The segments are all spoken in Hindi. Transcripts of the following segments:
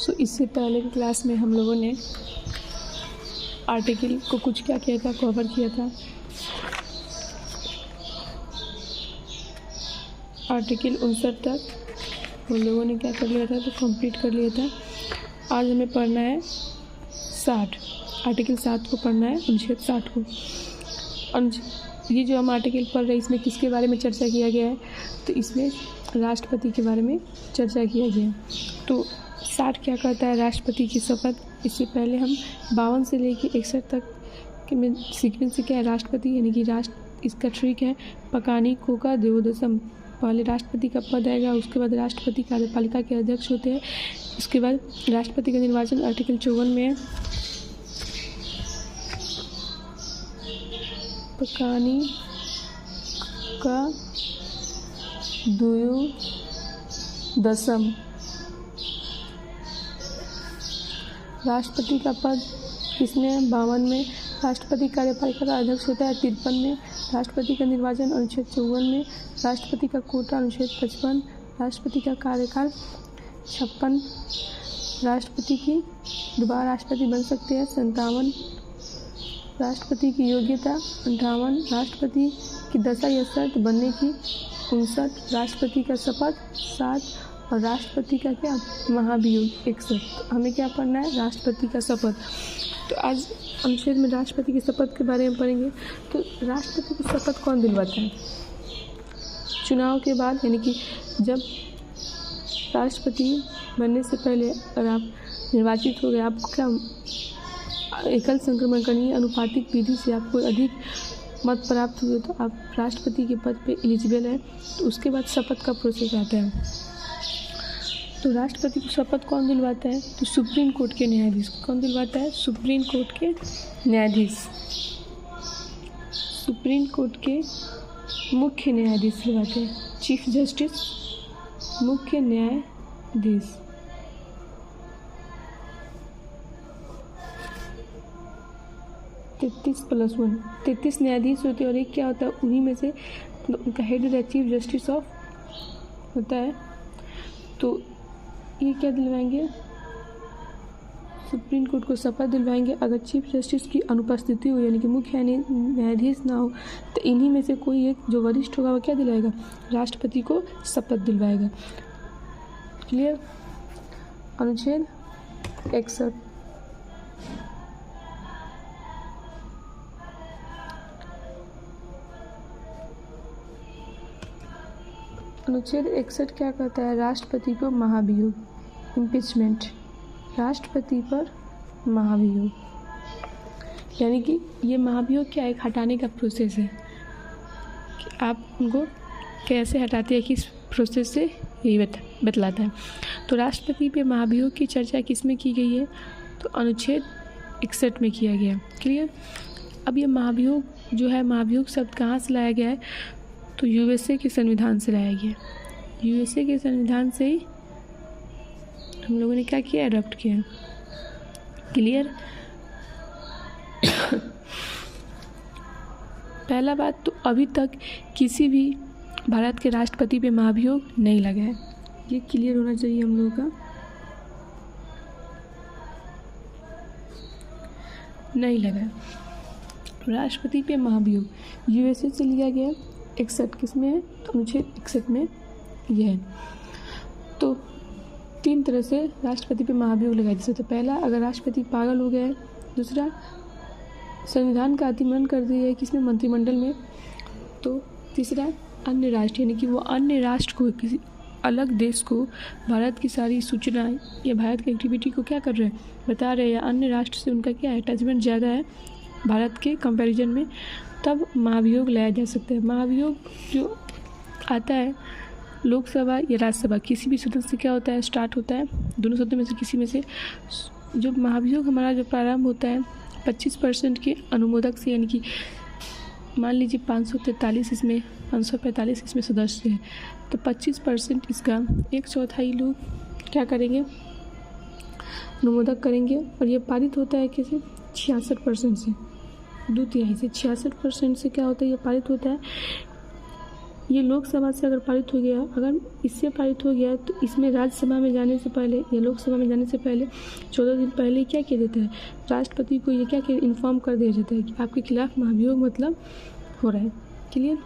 सो इससे पहले की क्लास में हम लोगों ने आर्टिकल को कुछ क्या किया था, कवर किया था। आर्टिकल 59 तक हम लोगों ने क्या कर लिया था, तो कंप्लीट कर लिया था। आज हमें पढ़ना है 60, आर्टिकल 7 को पढ़ना है, अनुच्छेद 60 को। ये जो हम आर्टिकल पढ़ रहे हैं इसमें किसके बारे में चर्चा किया गया है, तो इसमें राष्ट्रपति के बारे में चर्चा किया गया है। तो 60 क्या कहता है, राष्ट्रपति की शपथ। इससे पहले हम 52 से लेकर 61 तक के में सीक्वेंस से क्या है, राष्ट्रपति यानी कि इसका ट्रिक है पकानी कोका देवोदसम। पहले राष्ट्रपति का पद आएगा, उसके बाद राष्ट्रपति कार्यपालिका के अध्यक्ष होते हैं, उसके बाद राष्ट्रपति का निर्वाचन आर्टिकल 54 में है। पकानी का द्वयोदशम। राष्ट्रपति का पद किसमें है, 52 में। राष्ट्रपति कार्यपालिका का अध्यक्ष होता है 53 में। राष्ट्रपति का निर्वाचन अनुच्छेद 54 में। राष्ट्रपति का कोटा अनुच्छेद 55। राष्ट्रपति का कार्यकाल 56। राष्ट्रपति की दोबारा राष्ट्रपति बन सकते हैं 57। राष्ट्रपति की योग्यता 58। राष्ट्रपति की दशा या शर्त बनने की 59। राष्ट्रपति का शपथ 7 और राष्ट्रपति का क्या, महाभियोग 61। हमें क्या पढ़ना है, राष्ट्रपति का शपथ। तो आज अनुच्छेद में राष्ट्रपति की शपथ के बारे में पढ़ेंगे। तो राष्ट्रपति की शपथ कौन दिलवाता है, चुनाव के बाद, यानी कि जब राष्ट्रपति बनने से पहले अगर आप निर्वाचित हो गए, आपको क्या एकल संक्रमणीय अनुपातिक विधि से आपको अधिक मत प्राप्त हुए, तो आप राष्ट्रपति के पद पे एलिजिबल हैं। तो उसके बाद शपथ का प्रोसेस आता है। तो राष्ट्रपति को शपथ कौन दिलवाता है, तो सुप्रीम कोर्ट के न्यायाधीश। कौन दिलवाता है, सुप्रीम कोर्ट के न्यायाधीश। सुप्रीम कोर्ट के मुख्य न्यायाधीश दिलवाते हैं, चीफ जस्टिस, मुख्य न्यायाधीश। तैंतीस न्यायाधीश होते हैं और एक क्या होता है, उन्हीं में से उनका हेड होता है चीफ जस्टिस ऑफ होता है। तो ये क्या दिलवाएंगे, सुप्रीम कोर्ट को शपथ दिलवाएंगे। अगर चीफ जस्टिस की अनुपस्थिति हो, यानी कि मुख्य न्यायाधीश ना हो, तो इन्हीं में से कोई एक जो वरिष्ठ होगा वो क्या दिलाएगा, राष्ट्रपति को शपथ दिलवाएगा। क्लियर। अनुच्छेद 61। अनुच्छेद 61 क्या कहता है, राष्ट्रपति को महाभियोग, इम्पीचमेंट। राष्ट्रपति पर महाभियोग, यानी कि ये महाभियोग क्या है, हटाने का प्रोसेस है कि आप उनको कैसे हटाते हैं, किस प्रोसेस से, यही बतलाता है। तो राष्ट्रपति पे महाभियोग की चर्चा किस में की गई है, तो अनुच्छेद 61 में किया गया। क्लियर। अब ये महाभियोग जो है, महाभियोग शब्द कहाँ से लाया गया है, तो यूएसए के संविधान से लाया गया। यूएसए के संविधान से ही हम लोगों ने क्या किया, अडॉप्ट किया। क्लियर। पहला बात, तो अभी तक किसी भी भारत के राष्ट्रपति पे महाभियोग नहीं लगा है, ये क्लियर होना चाहिए हम लोगों का। नहीं लगा राष्ट्रपति पे महाभियोग, यूएसए से लिया गया। 61 किस में है, तो अनुच्छेद 61 में यह है। तो 3 तरह से राष्ट्रपति पे महाभियोग लगाया जा सकता है। पहला, अगर राष्ट्रपति पागल हो गया है। दूसरा, संविधान का अतिक्रमण कर दिया है किसमें, मंत्रिमंडल में। तो तीसरा, अन्य राष्ट्र, यानी कि वो अन्य राष्ट्र को, किसी अलग देश को भारत की सारी सूचना या भारत की एक्टिविटी को क्या कर रहे हैं, बता रहे हैं, या अन्य राष्ट्र से उनका क्या अटैचमेंट ज़्यादा है भारत के कंपैरिजन में, तब महाभियोग लाया जा सकता है। महाभियोग जो आता है लोकसभा या राज्यसभा, किसी भी सदन से क्या होता है, स्टार्ट होता है, दोनों सदनों में से किसी में से। जो महाभियोग हमारा जो प्रारंभ होता है 25% के अनुमोदक से, यानी कि मान लीजिए 543 इसमें 545 इसमें सदस्य हैं, तो 25% इसका 1/4 लोग क्या करेंगे, अनुमोदक करेंगे। और ये पारित होता है कैसे, 66% से, 2/3 से 66% से क्या होता है, ये पारित होता है। ये लोकसभा से अगर पारित हो गया, अगर इससे पारित हो गया तो इसमें राज्यसभा में जाने से पहले या लोकसभा में जाने से पहले 14 दिन पहले क्या किया जाता है, राष्ट्रपति को ये क्या इन्फॉर्म कर दिया जाता है कि आपके खिलाफ महाभियोग मतलब हो रहा है। क्लियर।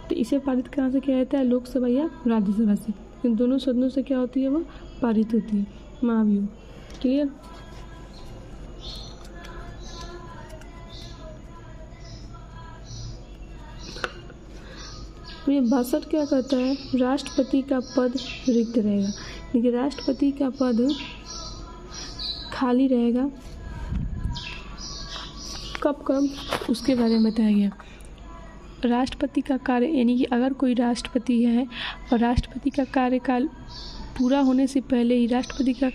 तो इसे पारित कहाँ से किया जाता है, लोकसभा या राज्यसभा से। इन दोनों सदनों से क्या होती है, वो पारित होती है महाभियोग। क्लियर। ये 62 क्या कहता है, राष्ट्रपति का पद रिक्त रहेगा, यानी कि राष्ट्रपति का पद खाली रहेगा। कब कब उसके बारे में बताया गया। राष्ट्रपति का कार्य, यानी कि अगर कोई राष्ट्रपति है और राष्ट्रपति का कार्यकाल पूरा होने से पहले ही राष्ट्रपति का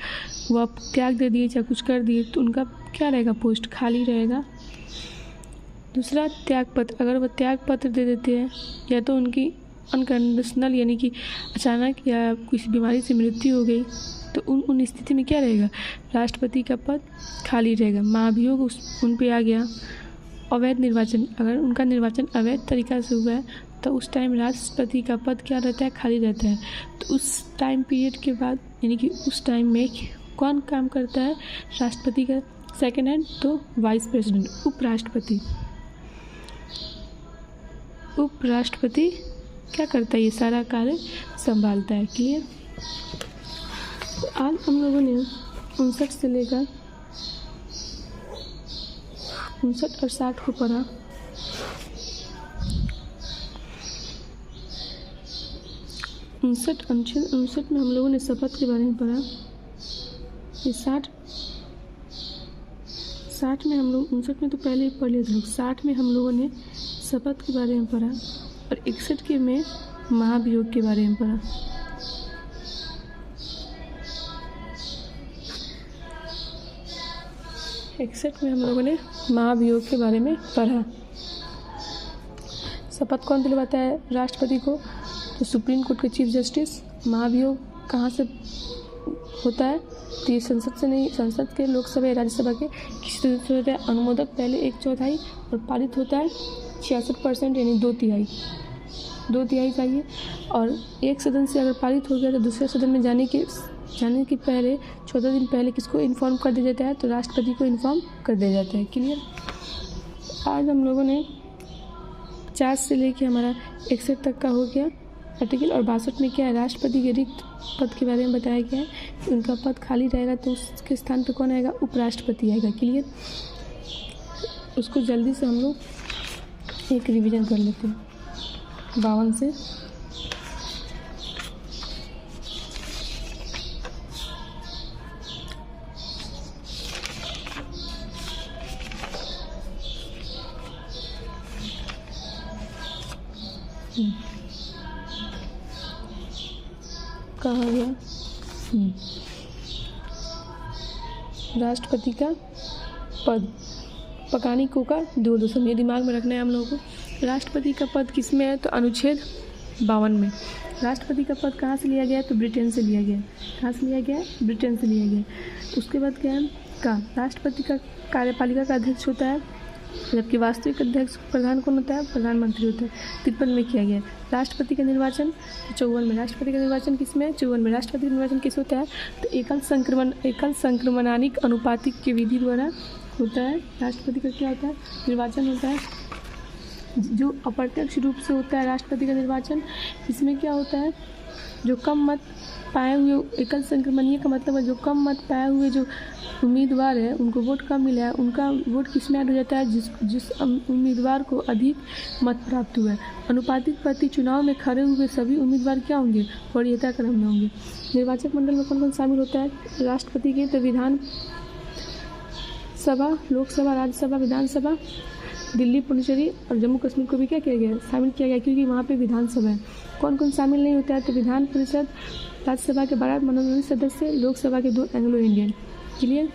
वह त्याग दे दिए या कुछ कर दिए तो उनका क्या रहेगा, पोस्ट खाली रहेगा। दूसरा, त्यागपत्र, अगर वह त्यागपत्र दे देते हैं या तो उनकी अनकंडीशनल यानी कि अचानक या किसी बीमारी से मृत्यु हो गई तो उन स्थिति में क्या रहेगा, राष्ट्रपति का पद खाली रहेगा। महाभियोग उन पे आ गया। अवैध निर्वाचन, अगर उनका निर्वाचन अवैध तरीक़ा से हुआ है तो उस टाइम राष्ट्रपति का पद क्या रहता है, खाली रहता है। तो उस टाइम पीरियड के बाद यानी कि उस टाइम में कौन काम करता है, राष्ट्रपति का सेकेंड हैंड, तो वाइस प्रेसिडेंट, उपराष्ट्रपति। उपराष्ट्रपति क्या करता है, ये सारा कार्य संभालता है। क्लियर। तो आज हम लोगों ने 59 से लेकर 59 और 60 को पढ़ा। अनुच्छेद 59 में हम लोगों ने शपथ के बारे में पढ़ा। ये 60 में हम लोग 59 में तो पहले ही पढ़ लिए थे, 60 में हम लोगों ने शपथ के बारे में पढ़ा और 61 के में महाभियोग के बारे में पढ़ा। इकसठ में हम लोगों ने महाभियोग के बारे में पढ़ा। शपथ कौन दिलवाता है राष्ट्रपति को, तो सुप्रीम कोर्ट के चीफ जस्टिस। महाभियोग कहाँ से होता है, तो ये संसद से नहीं, संसद के, लोकसभा या राज्यसभा के किसी सदस्य से होता है। अनुमोदक पहले 1/4 और पारित होता है 66% यानी 2/3 चाहिए। और एक सदन से अगर पारित हो गया तो दूसरे सदन में जाने के पहले 14 दिन पहले किसको इन्फॉर्म कर दिया जाता है, तो राष्ट्रपति को इन्फॉर्म कर दिया जाता है। क्लियर। आज हम लोगों ने 50 से लेके हमारा 61 तक का हो गया आर्टिकल। और 62 में क्या है, राष्ट्रपति के रिक्त पद के बारे में बताया गया है कि उनका पद खाली रहेगा तो उसके स्थान पर कौन आएगा, उपराष्ट्रपति आएगा। क्लियर। उसको जल्दी से हम लोग एक रिवीजन कर लेते हैं 52 से। कहा गया राष्ट्रपति का पद पकानी को का 2 दिमाग में रखना है हम लोगों को। राष्ट्रपति का पद किस में है, तो अनुच्छेद 52 में। राष्ट्रपति का पद कहाँ से लिया गया है, तो ब्रिटेन से लिया गया है। कहाँ से लिया गया है, ब्रिटेन से लिया गया है। उसके बाद क्या है, राष्ट्रपति का कार्यपालिका का अध्यक्ष होता है, जबकि वास्तविक अध्यक्ष प्रधान कौन होता है, प्रधानमंत्री होता है। 53 में किया गया है। राष्ट्रपति का निर्वाचन 54 में। राष्ट्रपति का निर्वाचन किस में है, 54 में। राष्ट्रपति का निर्वाचन किस होता है, तो एकल संक्रमणानिक अनुपातिक के विधि द्वारा होता है। राष्ट्रपति का क्या होता है, निर्वाचन होता है जो अप्रत्यक्ष रूप से होता है। राष्ट्रपति का निर्वाचन इसमें क्या होता है, जो कम मत पाए हुए, एकल संक्रमणीय का मतलब है जो कम मत पाए हुए जो उम्मीदवार है उनको वोट कम मिला है, उनका वोट किस में ऐड हो जाता है, जिस उम्मीदवार को अधिक मत प्राप्त हुआ है। अनुपातिक प्रति चुनाव में खड़े हुए सभी उम्मीदवार क्या होंगे, वरीयता क्रम में होंगे। निर्वाचक मंडल में कौन कौन शामिल होता है राष्ट्रपति के, तो विधान सभा, लोकसभा, राज्यसभा, विधानसभा, दिल्ली, पुडुचेरी और जम्मू कश्मीर को भी क्या किया गया, शामिल किया गया, क्योंकि वहाँ पे विधानसभा है। कौन कौन शामिल नहीं होता है, तो विधान परिषद, राज्यसभा के 12 मनोनीत सदस्य, लोकसभा के 2 एंग्लो इंडियन। क्लियर।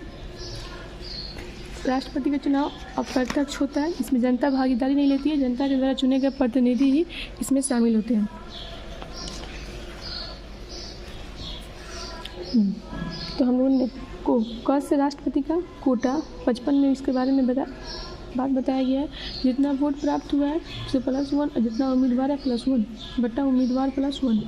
राष्ट्रपति का चुनाव अप्रत्यक्ष होता है, इसमें जनता भागीदारी नहीं लेती है, जनता के द्वारा चुने गए प्रतिनिधि ही इसमें शामिल होते हैं। तो हम लोगों ने को क से राष्ट्रपति का कोटा 55 में इसके बारे में बात बताया गया है, जितना वोट प्राप्त हुआ है उसे +1 और जितना उम्मीदवार है +1 बटा उम्मीदवार +1।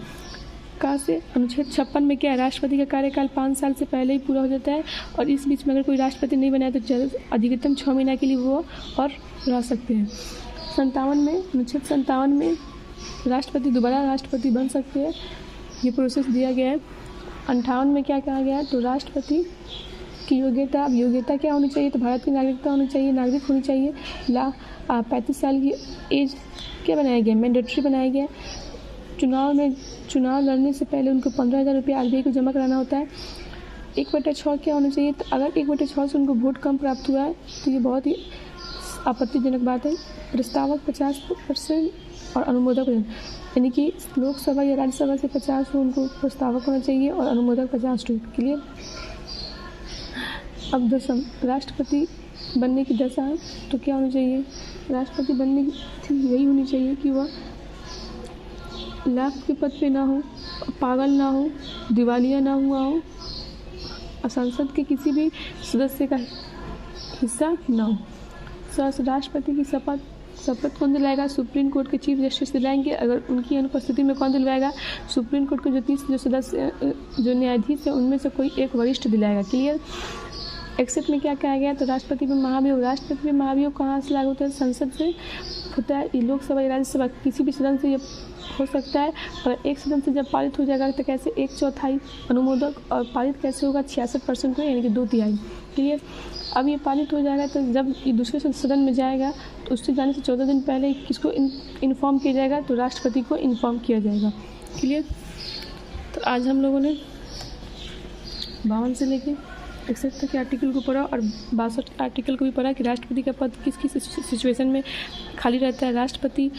कहाँ से अनुच्छेद 56 में क्या है, राष्ट्रपति का कार्यकाल 5 साल से पहले ही पूरा हो जाता है और इस बीच में अगर कोई राष्ट्रपति नहीं बनाए तो अधिकतम 6 महीना के लिए वो और रह सकते हैं। 57 में अनुच्छेद 57 में राष्ट्रपति दोबारा राष्ट्रपति बन सकते हैं, ये प्रोसेस दिया गया है। 58 में क्या कहा गया है, तो राष्ट्रपति की योग्यता, अब योग्यता क्या होनी चाहिए, तो भारत की नागरिकता होनी चाहिए, नागरिक होनी चाहिए। 35 साल की एज क्या बनाया गया, मैंडेटरी बनाया गया। चुनाव लड़ने से पहले उनको 15,000 रुपये RBI को जमा कराना होता है। 1/6 क्या होना चाहिए, तो अगर 1/6 से उनको वोट कम प्राप्त हुआ है तो ये बहुत ही आपत्तिजनक बात है। प्रस्तावक 50% और अनुमोदक, यानी कि लोकसभा या राज्यसभा से 50 हो उनको प्रस्तावक होना चाहिए और अनुमोदक 50 टू। क्लियर। अब दशम, राष्ट्रपति बनने की दशा है तो क्या होनी चाहिए, राष्ट्रपति बनने की यही होनी चाहिए कि वह लाभ के पद पे ना हो, पागल ना हो, दिवालिया ना हुआ हो, और संसद के किसी भी सदस्य का हिस्सा ना हो। राष्ट्रपति की शपथ कौन दिलाएगा, सुप्रीम कोर्ट के चीफ जस्टिस दिलाएंगे। अगर उनकी अनुपस्थिति में कौन दिलवाएगा, सुप्रीम कोर्ट के जो न्यायाधीश है उनमें से कोई एक वरिष्ठ दिलाएगा। क्लियर। एक्सेप्ट में क्या कहा गया, तो राष्ट्रपति पे महाभियोग, राष्ट्रपति पे महाभियोग कहाँ से लागू होता है, संसद से होता है। लोकसभा या राज्यसभा किसी भी सदन से ये हो सकता है, और एक सदन से जब पारित हो जाएगा तो कैसे 1/4 अनुमोदक, और पारित कैसे होगा 66% को, यानी कि 2/3। क्लियर। अब ये पारित हो जाएगा तो जब ये दूसरे सदन में जाएगा तो उससे जाने से 14 दिन पहले किसको इन्फॉर्म किया जाएगा, तो राष्ट्रपति को इन्फॉर्म किया जाएगा। क्लियर। तो आज हम लोगों ने 52 से लेके 61 तक के आर्टिकल को पढ़ा और 62 आर्टिकल को भी पढ़ा कि राष्ट्रपति का पद किस किस सिचुएशन में खाली रहता है। राष्ट्रपति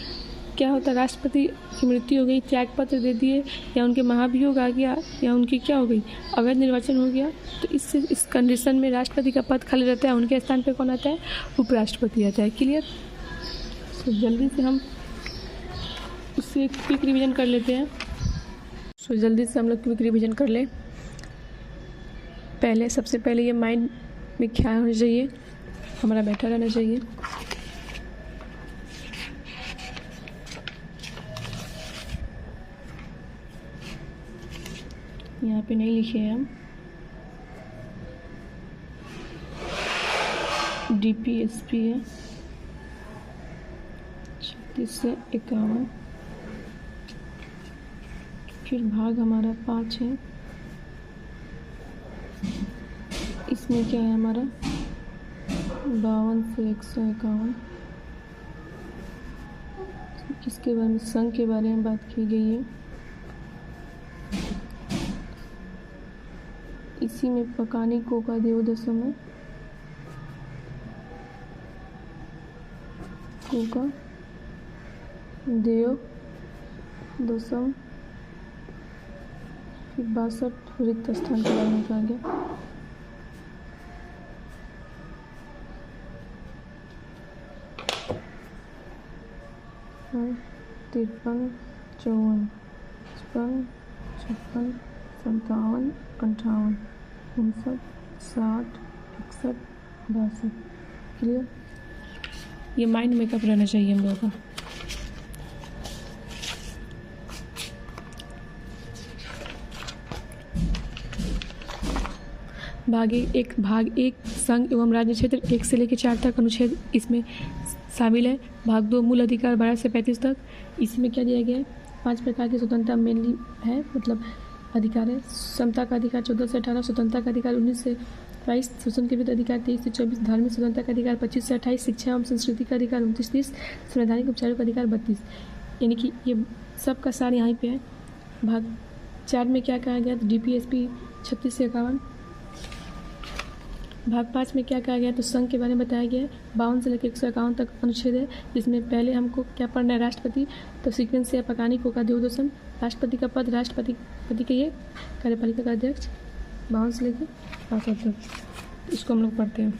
क्या होता है, राष्ट्रपति की मृत्यु हो गई, त्यागपत्र दे दिए, या उनके महाभियोग आ गया, या उनकी क्या हो गई, अवैध निर्वाचन हो गया, तो इस कंडीशन में राष्ट्रपति का पद खाली रहता है। उनके स्थान पे कौन आता है, उपराष्ट्रपति आता है। क्लियर। तो जल्दी से हम उससे क्विक रिविजन कर लेते हैं। जल्दी से हम लोग क्विक रिविजन कर लें। सबसे पहले ये माइंड में ख्याल होना चाहिए, हमारा बैठा रहना चाहिए। यहाँ पे नहीं लिखे हैं हम, DPSP है 36 से 51, फिर भाग हमारा 5 है, इसमें क्या है हमारा 52 से 151, किसके बारे में, संघ के बारे में बात की गई है। इसी में पकानी कोका देव दशम है, कोका देव दशम, फिर 62 रिक्त स्थान के बारे में कहा गया। और 53, 54, 55, 56, 57, 58, 59, 60, 61, 62। क्लियर। ये माइंड मेकअप रहना चाहिए हम लोगों का। भाग एक संघ एवं राज्य क्षेत्र 1 से लेकर 4 तक अनुच्छेद इसमें शामिल है। भाग 2 मूल अधिकार 12 से 35 तक, इसमें क्या दिया गया है, 5 प्रकार की स्वतंत्रता मेनली है, मतलब अधिकार है। समता का अधिकार 14 से 18, स्वतंत्रता का अधिकार 19 से 22, शोषण के विरुद्ध अधिकार 23 से 24, धार्मिक स्वतंत्रता का अधिकार 25 से 28, शिक्षा एवं संस्कृति का अधिकार 29-30, संवैधानिक उपचारों का अधिकार 32। यानी कि ये सब का सार यहाँ पे है। भाग 4 में क्या कहा गया, तो DPSP 36 से 51। भाग 5 में क्या कहा गया, तो संघ के बारे में बताया गया है। 52 से लेकर 151 तक अनुच्छेद है, जिसमें पहले हमको क्या पढ़ना है, राष्ट्रपति, तो सीक्वेंस से पकानी कोका देवदोसम, राष्ट्रपति का पद, राष्ट्रपति के ये कार्यपालिका का अध्यक्ष, 52 से लेकर 65 तक इसको हम लोग पढ़ते हैं।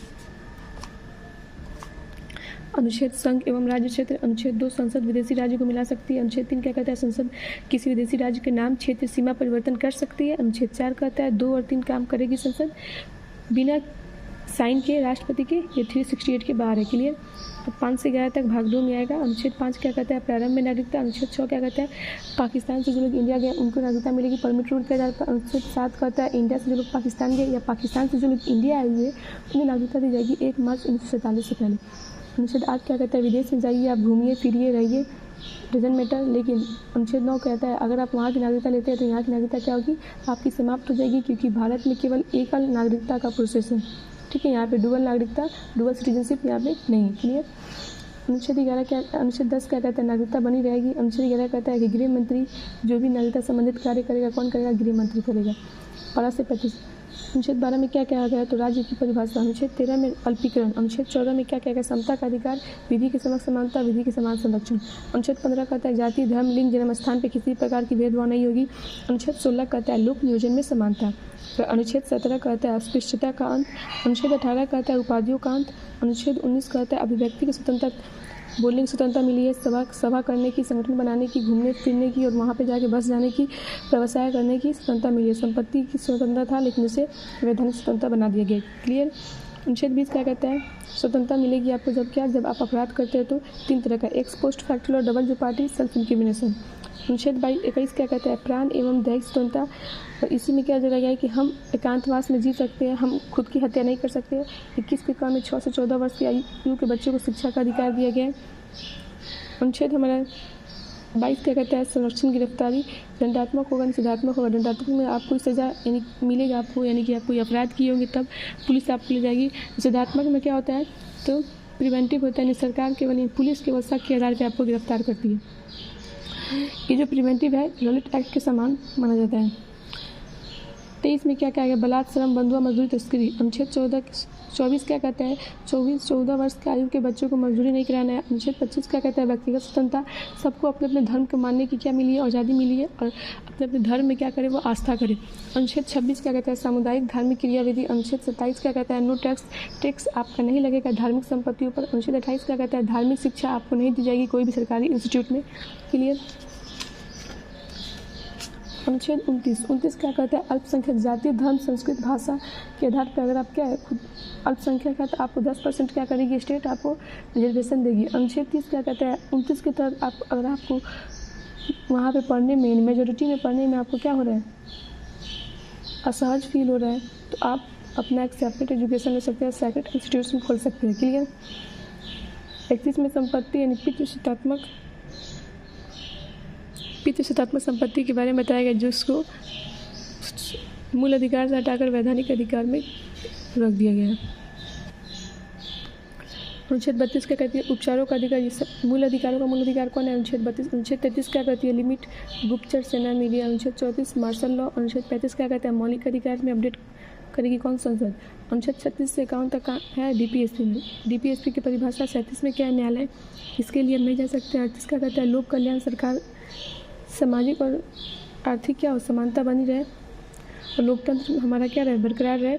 अनुच्छेद संघ एवं राज्य क्षेत्र। अनुच्छेद 2 संसद विदेशी राज्य को मिला सकती है। अनुच्छेद 3 क्या कहता है, संसद किसी विदेशी राज्य के नाम, क्षेत्र, सीमा परिवर्तन कर सकती है। अनुच्छेद 4 कहता है 2 और 3 काम करेगी संसद बिना साइन के, राष्ट्रपति के, ये 368 के बाहर है। क्लियर। तो 5 से 11 तक भाग 2 में आएगा। अनुच्छेद 5 क्या कहता है? प्रारंभ में नागरिकता। अनुच्छेद 6 क्या कहता है? पाकिस्तान से जो लोग इंडिया गए उनको नागरिकता मिलेगी परमिट रूल के आधार पर। अनुच्छेद 7 कहता है इंडिया से जो लोग पाकिस्तान गए या पाकिस्तान से जो लोग इंडिया आए हुए उन्हें नागरिकता दी जाएगी 1 मार्च 1947 से पहले। अनुच्छेद 8 क्या कहता है? विदेश में जाइए, आप घूमिए फिरिए रहिए, डजेंट मैटर। लेकिन अनुच्छेद 9 कहता है अगर आप वहाँ की नागरिकता लेते हैं तो यहाँ की नागरिकता क्या होगी? आपकी समाप्त हो जाएगी, क्योंकि भारत में केवल एकल नागरिकता का प्रोसेस है। ठीक है, यहाँ पे डुअल नागरिकता, डुअल सिटीजनशिप यहाँ पे नहीं है। क्लियर। अनुच्छेद 10 क्या कहता है? नागरिकता बनी रहेगी। अनुच्छेद 11 कहता है कि गृह मंत्री जो भी नागरिकता संबंधित कार्य करेगा, कौन करेगा? गृह मंत्री करेगा। 12 से 35। अनुच्छेद 12 में क्या कहा गया? तो राज्य की परिभाषा। अनुच्छेद 13 में अल्पीकरण। अनुच्छेद 14 में क्या कहा गया? समता का अधिकार, विधि के समक्ष समानता, विधि के समान संरक्षण। अनुच्छेद 15 कहता है जाति, धर्म, लिंग, जन्म स्थान पर किसी प्रकार की भेदभाव नहीं होगी। अनुच्छेद 16 कहता है लोक नियोजन में समानता। अनुच्छेद 17 कहता है अस्पृश्यता का अंत। अनुच्छेद 18 कहता है उपाधियों का अंत। अनुच्छेद 19 कहता है अभिव्यक्ति की स्वतंत्रता, बोलने की स्वतंत्रता मिली है, सभा करने की, संगठन बनाने की, घूमने फिरने की और वहाँ पे जाके बस जाने की, व्यवसाय करने की स्वतंत्रता मिली है। संपत्ति की स्वतंत्रता था लेकिन उसे वैधानिक स्वतंत्रता बना दिया गया। क्लियर। अनुच्छेद 20 क्या कहता है? स्वतंत्रता मिलेगी आपको जब आप अपराध करते हैं तो 3 तरह का, एक्स पोस्ट फैक्टो और डबल जेपार्डी, सेल्फ इंक्रिमिनेशन। अनुच्छेद 21 क्या कहता है? प्राण एवं दैहिक स्वतंत्रता। और इसी में क्या जोड़ा गया है कि हम एकांतवास में जी सकते हैं, हम खुद की हत्या नहीं कर सकते। 21 के क्रम में 6 से 14 वर्ष की आयु के बच्चों को शिक्षा का अधिकार दिया गया है। अनुच्छेद हमारा 22 क्या कहता है? संरक्षण गिरफ्तारी दंडात्मक होगा, निषेधात्मक होगा। दंडात्मक में आपको सजा यानी मिलेगा आपको, यानी कि आप कोई अपराध किए होंगे तब पुलिस आपको ले जाएगी। निषेधात्मक में क्या होता है? तो प्रिवेंटिव होता है, यानी सरकार केवल पुलिस केवल शक के आधार पर आपको गिरफ्तार करती है। ये जो प्रिवेंटिव है ललित एक्ट के समान माना जाता है। 23 में क्या कहा गया? बलात्, श्रम, बंधुआ मजदूरी, तस्करी। अनुच्छेद 24 क्या कहता है? 14 वर्ष की आयु के बच्चों को मजदूरी नहीं कराना है। अनुच्छेद 25 क्या कहता है? व्यक्तिगत स्वतंत्रता, सबको अपने अपने धर्म को मानने की क्या मिली है? आज़ादी मिली है, और अपने अपने धर्म में क्या करे? वो आस्था करे। अनुच्छेद 26 क्या कहता है? सामुदायिक धार्मिक क्रियाविधि। अनुच्छेद 27 क्या कहता है? नो टैक्स आपका नहीं लगेगा धार्मिक संपत्तियों पर। अनुच्छेद 28 क्या कहता है? धार्मिक शिक्षा आपको नहीं दी जाएगी कोई भी सरकारी इंस्टीट्यूट में। क्लियर। अनुच्छेद 29 क्या कहता है? अल्पसंख्यक जाति, धर्म, संस्कृत, भाषा के आधार पर अगर आप क्या है खुद अल्पसंख्यक है तो आपको 10% क्या करेगी? स्टेट आपको रिजर्वेशन देगी। अनुच्छेद 30 क्या कहता है? 29 के तहत आप अगर आपको वहाँ पे पढ़ने में, मेजोरिटी में पढ़ने में आपको क्या हो रहा है? असहज फील हो रहा है, तो आप अपना एक सेपरेट एजुकेशन ले सकते हैं, सेपरेट इंस्टीट्यूशन खोल सकते हैं। क्लियर। 31 में संपत्ति यानी पितृसत्तात्मक संपत्ति के बारे में बताया गया, जिसको मूल अधिकार से हटाकर वैधानिक अधिकार में रख दिया गया है। अनुच्छेद 32 क्या कहती है? उपचारों का अधिकार। मूल अधिकारों का मूल अधिकार कौन है? अनुच्छेद 32। अनुच्छेद 33 क्या कहती है? लिमिट, गुप्तचर, सेना, मीडिया। अनुच्छेद 34 मार्शल लॉ। अनुच्छेद 35 क्या कहता है? मौलिक अधिकार में अपडेट करेगी कौन? संसद। अनुच्छेद 36 से 51 तक है डीपीएसपी में। डीपीएसपी की परिभाषा। 37 में क्या है? न्यायालय, इसके लिए हम नहीं जा सकते। 38 क्या कहता है? लोक कल्याण, सरकार सामाजिक और आर्थिक क्या हो? समानता बनी रहे और लोकतंत्र हमारा क्या रहे? बरकरार रहे।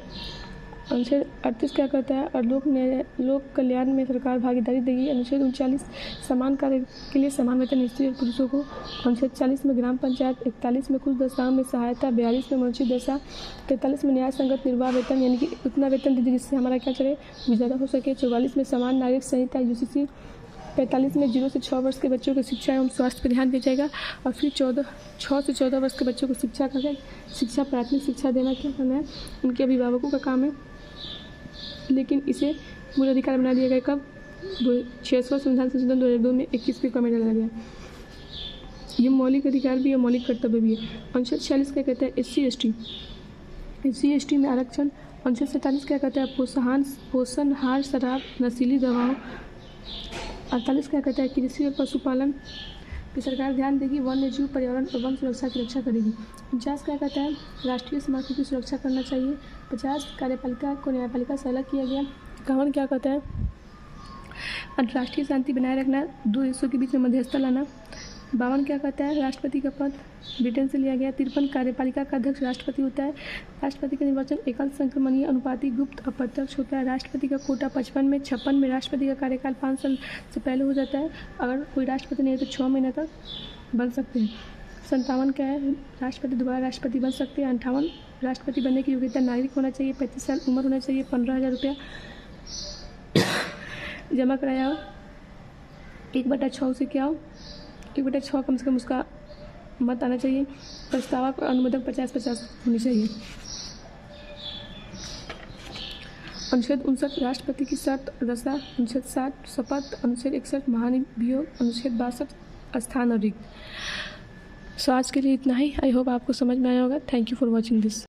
अनुच्छेद 38 क्या कहता है? और लोक कल्याण में सरकार भागीदारी देगी। अनुच्छेद 39 समान कार्य के लिए समान वेतन स्त्री और पुरुषों को। अनुच्छेद 40 में ग्राम पंचायत। 41 में कुछ दशाओं में सहायता। 42 में अनुच्छेद दशा। 43 में न्याय संगत निर्वाह वेतन, यानी कि उतना वेतन दीजिए जिससे हमारा क्या चले? गुजारा हो सके। 44 में समान नागरिक संहिता यूसीसी। 45 में 0 से 6 वर्ष के बच्चों को शिक्षा एवं स्वास्थ्य पर ध्यान दिया जाएगा। और फिर 6 से 14 वर्ष के बच्चों को शिक्षा प्राथमिक शिक्षा देना क्या करना है? उनके अभिभावकों का काम है, लेकिन इसे मूल अधिकार बना दिया गया। कब? 6वां संविधान संशोधन 2002 में 21 पे कमेंट डाला गया। ये मौलिक अधिकार भी है, मौलिक कर्तव्य भी है। अनुच्छेद 46 क्या कहता है? SC/ST में आरक्षण। अनुच्छेद 47 क्या कहता है? पोषणहार, शराब, नशीली दवाओं। 48 क्या कहता है? कृषि और पशुपालन की सरकार ध्यान देगी, वन्य जीव, पर्यावरण और वन सुरक्षा की रक्षा करेगी। 49 क्या कहता है? राष्ट्रीय समाज की सुरक्षा करना चाहिए। 50 कार्यपालिका को न्यायपालिका से अलग किया गया। 51 क्या कहता है? अंतर्राष्ट्रीय शांति बनाए रखना, 2 देशों के बीच में मध्यस्थता लाना। 52 क्या कहता है? राष्ट्रपति का पद ब्रिटेन से लिया गया। 53 कार्यपालिका का अध्यक्ष राष्ट्रपति होता है। राष्ट्रपति का निर्वाचन एकल संक्रमणीय अनुपाती गुप्त अप्रत्यक्ष होता है। राष्ट्रपति का कोटा 55 में। 56 में राष्ट्रपति का कार्यकाल 5 साल से पहले हो जाता है। अगर कोई राष्ट्रपति नहीं है तो 6 महीने तक बन सकते हैं। 57 क्या है? राष्ट्रपति दोबारा राष्ट्रपति बन सकते हैं। 58 राष्ट्रपति बनने की योग्यता नागरिक होना चाहिए, 35 साल उम्र होना चाहिए, 15,000 रुपया जमा कराया हो, 1/6 उसे क्या हो, 1/6 कम से कम उसका मत आना चाहिए, प्रस्तावक और अनुमोदक 50-50 होनी चाहिए। अनुच्छेद 59 राष्ट्रपति की शर्त दशा, अनुच्छेद 60 शपथ, अनुच्छेद 61 महाभियोग, अनुच्छेद 62 स्थान और रिक्त। सो आज के लिए इतना ही। आई होप आपको समझ में आया होगा। Thank you for watching this.